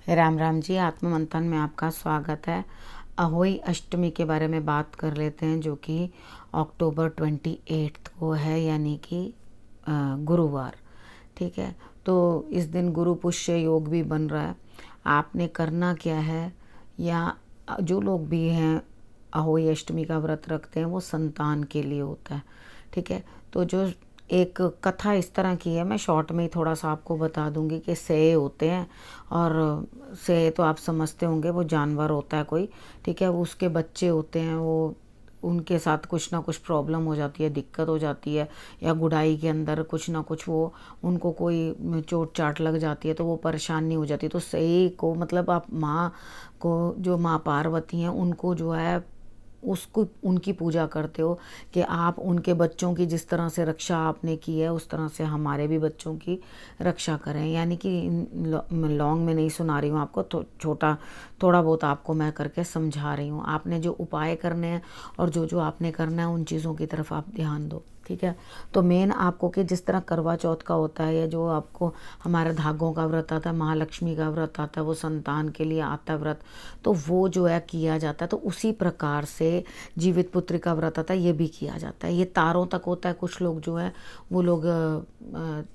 राम राम जी। आत्म मंथन में आपका स्वागत है। अहोई अष्टमी के बारे में बात कर लेते हैं, जो कि अक्टूबर 28 को है, यानी कि गुरुवार। ठीक है, तो इस दिन गुरु पुष्य योग भी बन रहा है। आपने करना क्या है, या जो लोग भी हैं अहोई अष्टमी का व्रत रखते हैं, वो संतान के लिए होता है। ठीक है, तो जो एक कथा इस तरह की है, मैं शॉर्ट में ही थोड़ा सा आपको बता दूंगी कि सेय होते हैं। और सेय तो आप समझते होंगे, वो जानवर होता है कोई। ठीक है, वो उसके बच्चे होते हैं, वो उनके साथ कुछ ना कुछ प्रॉब्लम हो जाती है, दिक्कत हो जाती है, या गुड़ाई के अंदर कुछ ना कुछ वो उनको कोई चोट चाट लग जाती है, तो वो परेशानी हो जाती है। तो सेय को मतलब आप माँ को, जो माँ पार्वती हैं, उनको जो है उसको उनकी पूजा करते हो कि आप उनके बच्चों की जिस तरह से रक्षा आपने की है, उस तरह से हमारे भी बच्चों की रक्षा करें। यानी कि लॉन्ग में नहीं सुना रही हूँ आपको, तो छोटा थोड़ा बहुत आपको मैं करके समझा रही हूँ। आपने जो उपाय करने हैं और जो जो आपने करना है, उन चीज़ों की तरफ आप ध्यान दो। ठीक है, तो मेन आपको कि जिस तरह करवा चौथ का होता है, या जो आपको हमारे धागों का व्रत आता है, महालक्ष्मी का व्रत आता है, वो संतान के लिए आता है व्रत, तो वो जो है किया जाता है। तो उसी प्रकार से जीवित पुत्री का व्रत आता है, ये भी किया जाता है। ये तारों तक होता है। कुछ लोग जो है वो लोग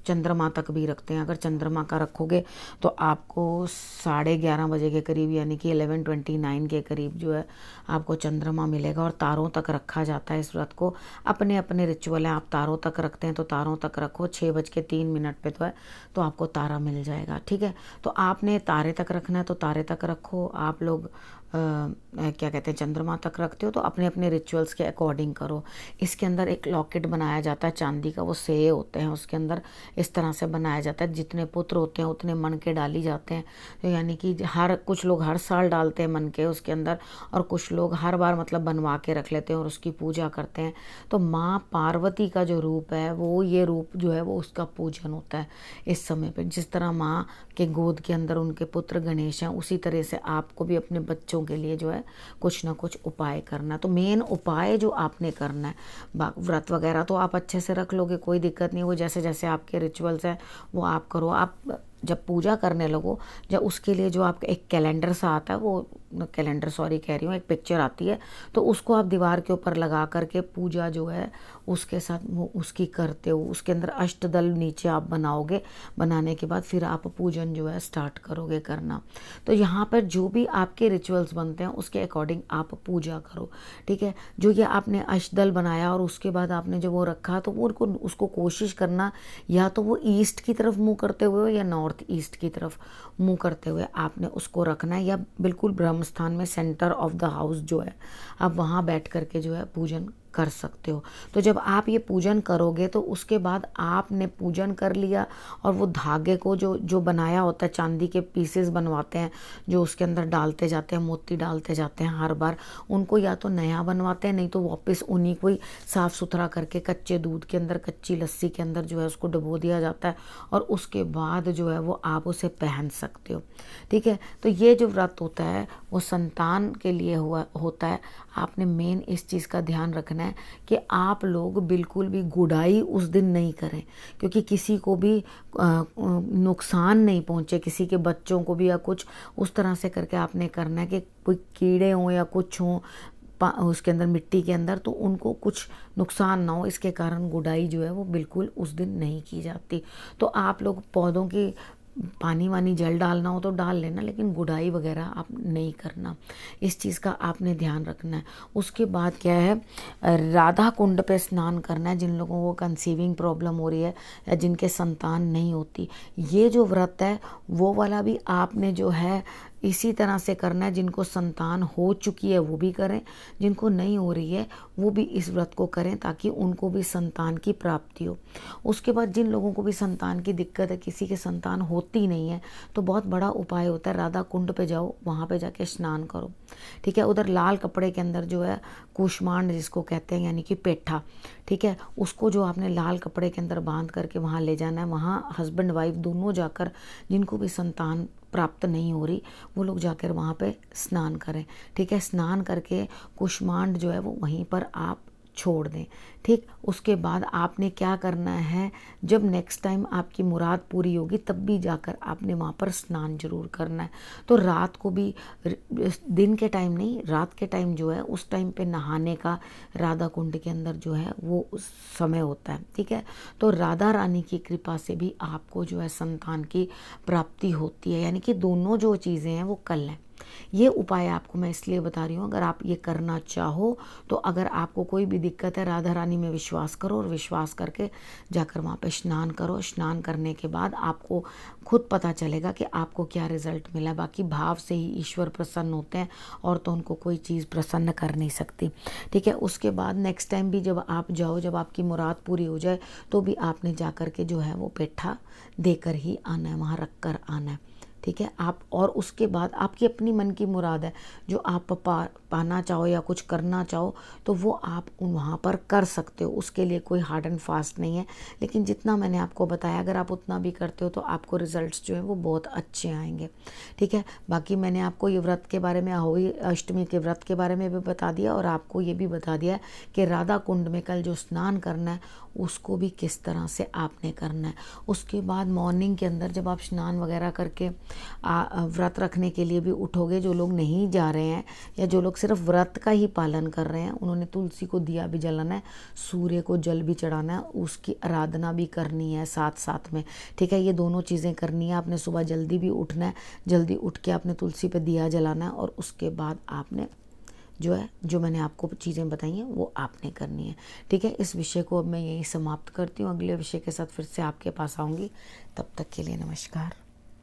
चंद्रमा तक भी रखते हैं। अगर चंद्रमा का रखोगे तो आपको 11:30 बजे के करीब, यानी कि 11:29 के करीब जो है आपको चंद्रमा मिलेगा। और तारों तक रखा जाता है इस व्रत को। अपने अपने रिचुअल हैं। आप तारों तक रखते हैं तो तारों तक रखो, 6:03 पे तो है, तो आपको तारा मिल जाएगा। ठीक है, तो आपने तारे तक रखना है तो तारे तक रखो। आप लोग क्या कहते हैं, चंद्रमा तक रखते हो तो अपने अपने रिचुअल्स के अकॉर्डिंग करो। इसके अंदर एक लॉकेट बनाया जाता है चांदी का, वो सेय होते हैं उसके अंदर, इस तरह से बनाया जाता है। जितने पुत्र होते हैं उतने मन के डाली जाते हैं। तो यानी कि कुछ लोग हर साल डालते हैं मन के उसके अंदर, और कुछ लोग हर बार मतलब बनवा के रख लेते हैं और उसकी पूजा करते हैं। तो माँ पार्वती का जो रूप है, वो ये रूप जो है वो उसका पूजन होता है इस समय पे। जिस तरह माँ के गोद के अंदर उनके पुत्र गणेश हैं, उसी तरह से आपको भी अपने बच्चों के लिए जो है कुछ ना कुछ उपाय करना। तो मेन उपाय जो आपने करना है, व्रत वगैरह तो आप अच्छे से रख लोगे, कोई दिक्कत नहीं। वो जैसे जैसे आपके रिचुअल्स हैं वो आप करो। आप जब पूजा करने लगो, जब उसके लिए जो आपका एक कैलेंडर सा आता है, वो कैलेंडर सॉरी कह रही हूँ, एक पिक्चर आती है, तो उसको आप दीवार के ऊपर लगा करके पूजा जो है उसके साथ वो उसकी करते हो। उसके अंदर अष्टदल नीचे आप बनाओगे। बनाने के बाद फिर आप पूजन जो है स्टार्ट करोगे करना। तो यहाँ पर जो भी आपके रिचुअल्स बनते हैं उसके अकॉर्डिंग आप पूजा करो। ठीक है, जो ये आपने अष्टदल बनाया और उसके बाद आपने जो वो रखा, तो वो उसको कोशिश करना, या तो वो ईस्ट की तरफ मुँह करते हुए हो, या नॉर्थ ईस्ट की तरफ मुँह करते हुए आपने उसको रखना है, या बिल्कुल ब्रह्म स्थान में सेंटर ऑफ द हाउस जो है, आप वहाँ बैठ करके जो है पूजन कर सकते हो। तो जब आप ये पूजन करोगे तो उसके बाद आपने पूजन कर लिया, और वो धागे को जो जो बनाया होता है, चांदी के पीसेस बनवाते हैं जो उसके अंदर डालते जाते हैं, मोती डालते जाते हैं हर बार, उनको या तो नया बनवाते हैं, नहीं तो वापस उन्हीं को ही साफ़ सुथरा करके कच्चे दूध के अंदर, कच्ची लस्सी के अंदर जो है उसको डुबो दिया जाता है, और उसके बाद जो है वो आप उसे पहन सकते हो। ठीक है, तो ये जो व्रत होता है वो संतान के लिए हुआ होता है। आपने मेन इस चीज़ का ध्यान रखना है कि आप लोग बिल्कुल भी गुड़ाई उस दिन नहीं करें, क्योंकि किसी को भी नुकसान नहीं पहुंचे, किसी के बच्चों को भी, या कुछ उस तरह से करके आपने करना है कि कोई कीड़े हों या कुछ हों उसके अंदर, मिट्टी के अंदर, तो उनको कुछ नुकसान ना हो, इसके कारण गुड़ाई जो है वो बिल्कुल उस दिन नहीं की जाती। तो आप लोग पौधों की पानी वानी जल डालना हो तो डाल लेना, लेकिन गुड़ाई वगैरह आप नहीं करना। इस चीज़ का आपने ध्यान रखना है। उसके बाद क्या है, राधा कुंड पे स्नान करना है। जिन लोगों को कंसीविंग प्रॉब्लम हो रही है, या जिनके संतान नहीं होती, ये जो व्रत है वो वाला भी आपने जो है इसी तरह से करना है। जिनको संतान हो चुकी है वो भी करें, जिनको नहीं हो रही है वो भी इस व्रत को करें, ताकि उनको भी संतान की प्राप्ति हो। उसके बाद जिन लोगों को भी संतान की दिक्कत है, किसी के संतान होती नहीं है, तो बहुत बड़ा उपाय होता है, राधा कुंड पे जाओ, वहाँ पे जाके स्नान करो। ठीक है, उधर लाल कपड़े के अंदर जो है कुष्मांड जिसको कहते हैं, यानी कि पेठा, ठीक है, उसको जो आपने लाल कपड़े के अंदर बांध करके वहाँ ले जाना है। वहाँ हस्बैंड वाइफ दोनों जाकर, जिनको भी संतान प्राप्त नहीं हो रही, वो लोग जाकर वहाँ पे स्नान करें। ठीक है, स्नान करके कुष्मांड जो है वो वहीं पर आप छोड़ दें। ठीक, उसके बाद आपने क्या करना है, जब नेक्स्ट टाइम आपकी मुराद पूरी होगी तब भी जाकर आपने वहाँ पर स्नान जरूर करना है। तो रात को भी, दिन के टाइम नहीं, रात के टाइम जो है उस टाइम पे नहाने का राधा कुंड के अंदर जो है वो उस समय होता है। ठीक है, तो राधा रानी की कृपा से भी आपको जो है संतान की प्राप्ति होती है, यानी कि दोनों जो चीज़ें हैं वो कल हैं। ये उपाय आपको मैं इसलिए बता रही हूँ, अगर आप ये करना चाहो तो अगर आपको कोई भी दिक्कत है, राधा रानी में विश्वास करो और विश्वास करके जाकर वहाँ पे स्नान करो। स्नान करने के बाद आपको खुद पता चलेगा कि आपको क्या रिजल्ट मिला। बाकी भाव से ही ईश्वर प्रसन्न होते हैं, और तो उनको कोई चीज़ प्रसन्न कर नहीं सकती। ठीक है, उसके बाद नेक्स्ट टाइम भी जब आप जाओ, जब आपकी मुराद पूरी हो जाए, तो भी आपने जा कर के जो है वो पेठा देकर ही आना है, वहाँ रख कर आना है। ठीक है, आप, और उसके बाद आपकी अपनी मन की मुराद है जो आप पाना चाहो या कुछ करना चाहो तो वो आप वहाँ पर कर सकते हो। उसके लिए कोई हार्ड एंड फास्ट नहीं है, लेकिन जितना मैंने आपको बताया अगर आप उतना भी करते हो तो आपको रिजल्ट्स जो है वो बहुत अच्छे आएंगे। ठीक है, बाकी मैंने आपको ये व्रत के बारे में, अहोई अष्टमी के व्रत के बारे में भी बता दिया, और आपको ये भी बता दिया कि राधा कुंड में कल जो स्नान करना है उसको भी किस तरह से आपने करना है। उसके बाद मॉर्निंग के अंदर जब आप स्नान वगैरह करके व्रत रखने के लिए भी उठोगे, जो लोग नहीं जा रहे हैं या जो लोग सिर्फ व्रत का ही पालन कर रहे हैं, उन्होंने तुलसी को दिया भी जलाना है, सूर्य को जल भी चढ़ाना है, उसकी आराधना भी करनी है साथ साथ में। ठीक है, ये दोनों चीज़ें करनी है। आपने सुबह जल्दी भी उठना है, जल्दी उठ के आपने तुलसी पे दिया जलाना है, और उसके बाद आपने जो है, जो मैंने आपको चीज़ें बताई हैं वो आपने करनी है। ठीक है, इस विषय को अब मैं यहीं समाप्त करती हूँ। अगले विषय के साथ फिर से आपके पास आऊँगी। तब तक के लिए नमस्कार।